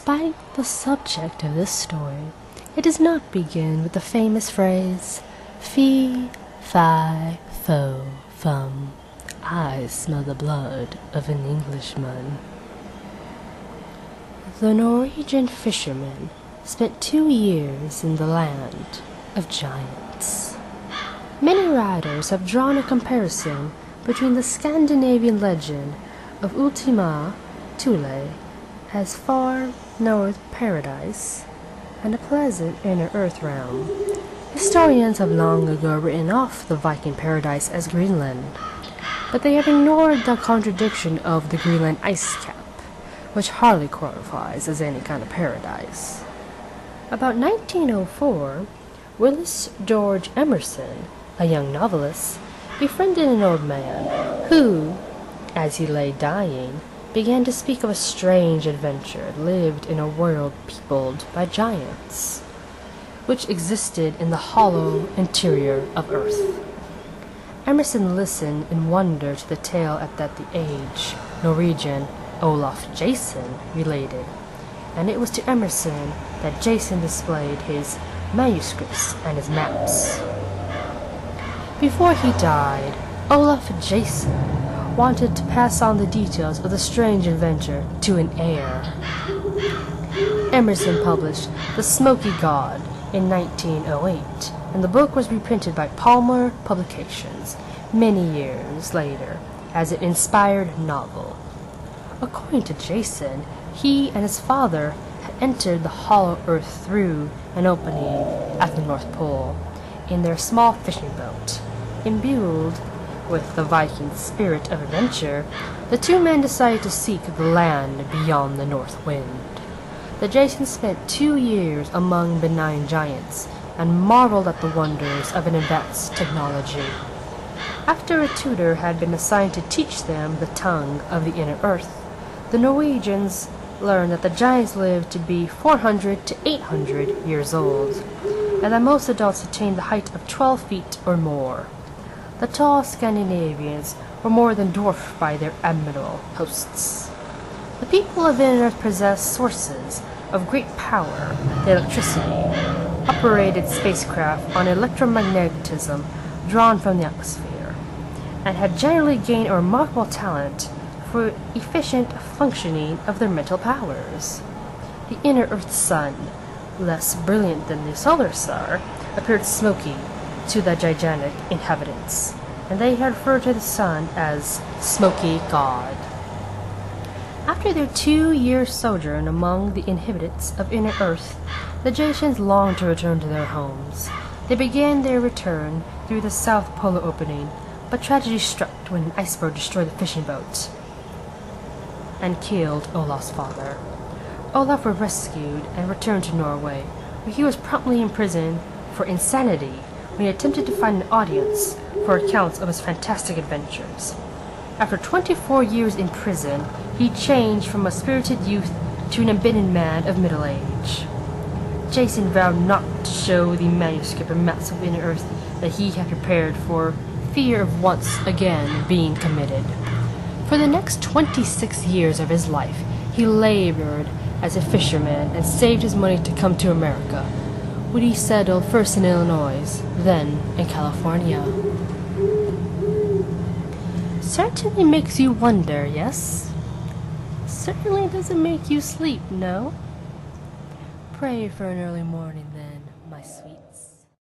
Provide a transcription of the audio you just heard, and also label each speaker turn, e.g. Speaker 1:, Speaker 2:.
Speaker 1: Despite the subject of this story, it does not begin with the famous phrase, "Fee, fi, fo, fum, I smell the blood of an Englishman." The Norwegian fisherman spent 2 years in the land of giants. Many writers have drawn a comparison between the Scandinavian legend of Ultima Thule as far north paradise and a pleasant inner earth realm. Historians have long ago written off the Viking paradise as Greenland, but they have ignored the contradiction of the Greenland ice cap, which hardly qualifies as any kind of paradise. About 1904, Willis George Emerson, a young novelist, befriended an old man who, as he lay dying, began to speak of a strange adventure lived in a world peopled by giants, which existed in the hollow interior of Earth. Emerson listened in wonder to the tale that the aged Norwegian Olaf Jason related, and it was to Emerson that Jason displayed his manuscripts and his maps. Before he died, Olaf Jason wanted to pass on the details of the strange adventure to an heir. Emerson published The Smoky God in 1908, and the book was reprinted by Palmer Publications many years later as an inspired novel. According to Jason, he and his father had entered the hollow earth through an opening at the North Pole in their small fishing boat. Imbued with the Viking spirit of adventure, the two men decided to seek the land beyond the north wind. The Jason spent 2 years among benign giants and marveled at the wonders of an advanced technology. After a tutor had been assigned to teach them the tongue of the inner earth, the Norwegians learned that the giants lived to be 400 to 800 years old, and that most adults attained the height of 12 feet or more. The tall Scandinavians were more than dwarfed by their admirable hosts. The people of inner earth possessed sources of great power, the electricity, operated spacecraft on electromagnetism drawn from the atmosphere, and had generally gained a remarkable talent for efficient functioning of their mental powers. The inner earth sun, less brilliant than the solar star, appeared smoky to the gigantic inhabitants, and they had referred to the sun as Smoky God. After their 2-year sojourn among the inhabitants of inner earth, the Jasons longed to return to their homes. They began their return through the South Polar opening, but tragedy struck when an iceberg destroyed the fishing boat and killed Olaf's father. Olaf was rescued and returned to Norway, where he was promptly imprisoned for insanity when he attempted to find an audience for accounts of his fantastic adventures. After 24 years in prison, he changed from a spirited youth to an embittered man of middle age. Jason vowed not to show the manuscript and maps of inner earth that he had prepared for fear of once again being committed. For the next 26 years of his life, he labored as a fisherman and saved his money to come to America, when he settled first in Illinois, then in California. Certainly makes you wonder, yes? Certainly doesn't make you sleep, no? Pray for an early morning then, my sweet.